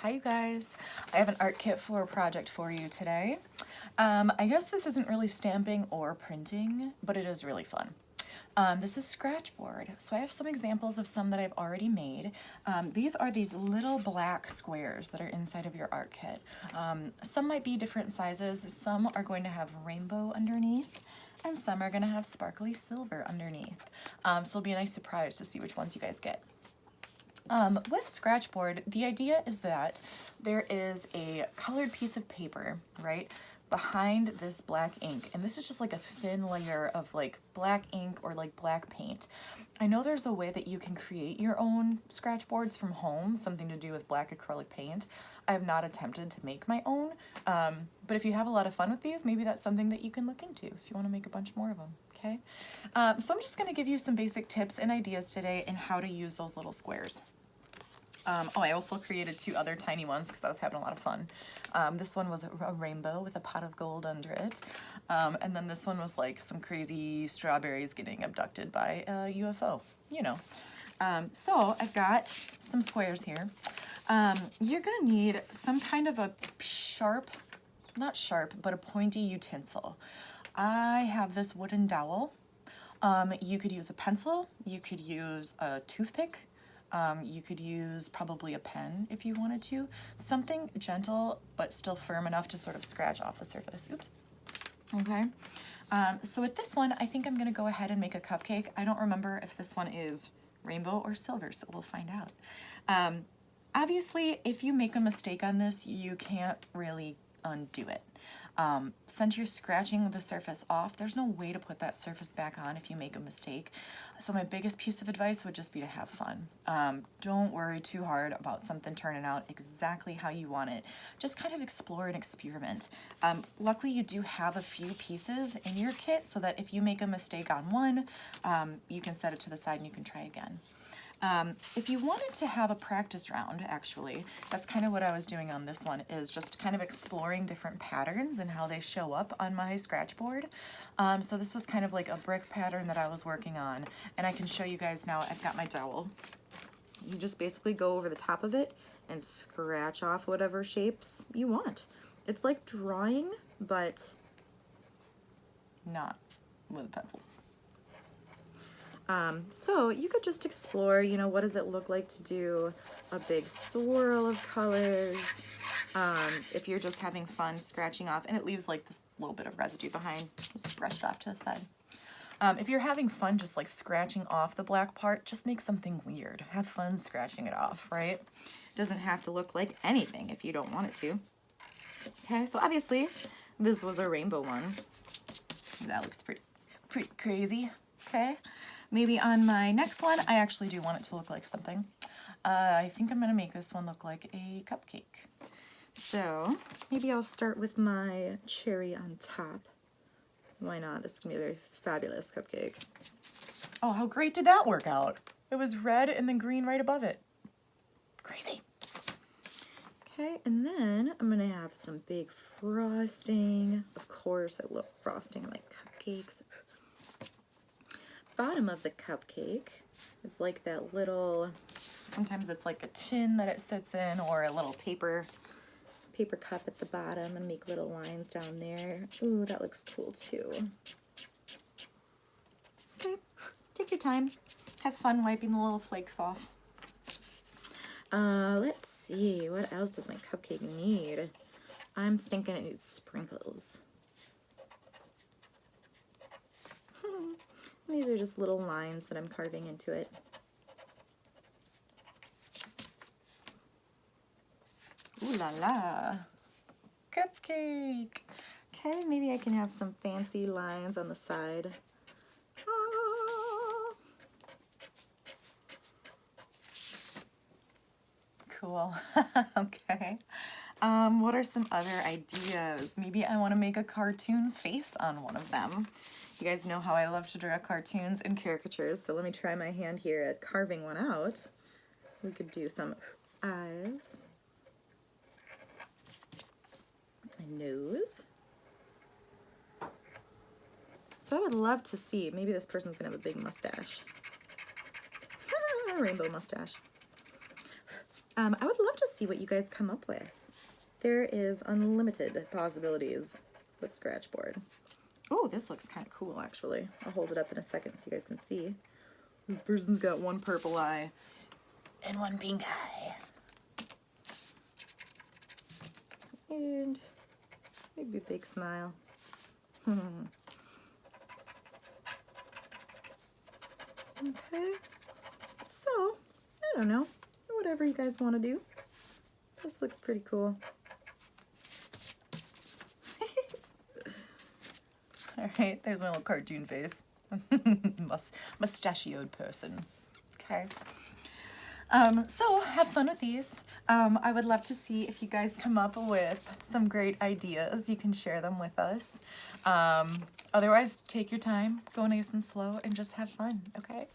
Hi you guys, I have an art kit for a project for you today. I guess this isn't really stamping or printing, but it is really fun. This is Scratchboard, so I have some examples of some that I've already made. These are these little black squares that are inside of your art kit. Some might be different sizes, some are going to have rainbow underneath, and some are going to have sparkly silver underneath. So it'll be a nice surprise to see which ones you guys get. With Scratchboard, the idea is that there is a colored piece of paper, right, behind this black ink, and this is just like a thin layer of like black ink or like black paint. I know there's a way that you can create your own Scratchboards from home, something to do with black acrylic paint. I have not attempted to make my own, but if you have a lot of fun with these, maybe that's something that you can look into if you want to make a bunch more of them, okay? So I'm just going to give you some basic tips and ideas today in how to use those little squares. I also created two other tiny ones because I was having a lot of fun. This one was a rainbow with a pot of gold under it. And then this one was like some crazy strawberries getting abducted by a UFO, you know. So I've got some squares here. You're gonna need some kind of a sharp, not sharp, but a pointy utensil. I have this wooden dowel. You could use a pencil, you could use a toothpick, you could use probably a pen if you wanted to. Something gentle but still firm enough to sort of scratch off the surface. Oops. Okay. So with this one, I think I'm going to go ahead and make a cupcake. I don't remember if this one is rainbow or silver, so we'll find out. Obviously, if you make a mistake on this, you can't really undo it. Since you're scratching the surface off, there's no way to put that surface back on if you make a mistake. So my biggest piece of advice would just be to have fun. Don't worry too hard about something turning out exactly how you want it. Just kind of explore and experiment. Luckily, you do have a few pieces in your kit so that if you make a mistake on one, you can set it to the side and you can try again. If you wanted to have a practice round, actually, that's kind of what I was doing on this one, is just kind of exploring different patterns and how they show up on my Scratchboard. So this was kind of like a brick pattern that I was working on, and I can show you guys now. I've got my dowel. You just basically go over the top of it and scratch off whatever shapes you want. It's like drawing, but not with a pencil. So you could just explore, you know, what does it look like to do a big swirl of colors, if you're just having fun scratching off, and it leaves like this little bit of residue behind, just brushed off to the side. If you're having fun just like scratching off the black part, just make something weird. Have fun scratching it off, right? Doesn't have to look like anything if you don't want it to. Okay, so obviously this was a rainbow one. That looks pretty crazy, okay? Maybe on my next one, I actually do want it to look like something. I think I'm gonna make this one look like a cupcake. So maybe I'll start with my cherry on top. Why not? This is gonna be a very fabulous cupcake. Oh, how great did that work out? It was red and then green right above it. Crazy. Okay, and then I'm gonna have some big frosting. Of course, I love frosting. I like cupcakes. Bottom of the cupcake is like that little, sometimes it's like a tin that it sits in, or a little paper cup at the bottom, and make little lines down there. Ooh, that looks cool too. Okay, take your time. Have fun wiping the little flakes off. Let's see, what else does my cupcake need? I'm thinking it needs sprinkles. These are just little lines that I'm carving into it. Ooh la la! Cupcake! Okay, maybe I can have some fancy lines on the side. Ah. Cool. Okay. What are some other ideas? Maybe I want to make a cartoon face on one of them. You guys know how I love to draw cartoons and caricatures, so let me try my hand here at carving one out. We could do some eyes, a nose. So I would love to see, maybe this person's gonna have a big mustache. Rainbow mustache. I would love to see what you guys come up with. There is unlimited possibilities with Scratchboard. Oh, this looks kind of cool, actually. I'll hold it up in a second so you guys can see. This person's got one purple eye and one pink eye. And maybe a big smile. Okay, so, I don't know, whatever you guys want to do. This looks pretty cool. Alright, there's my little cartoon face. Mustachioed person. Okay. So, have fun with these. I would love to see if you guys come up with some great ideas. You can share them with us. Otherwise, take your time, go nice and slow, and just have fun, okay?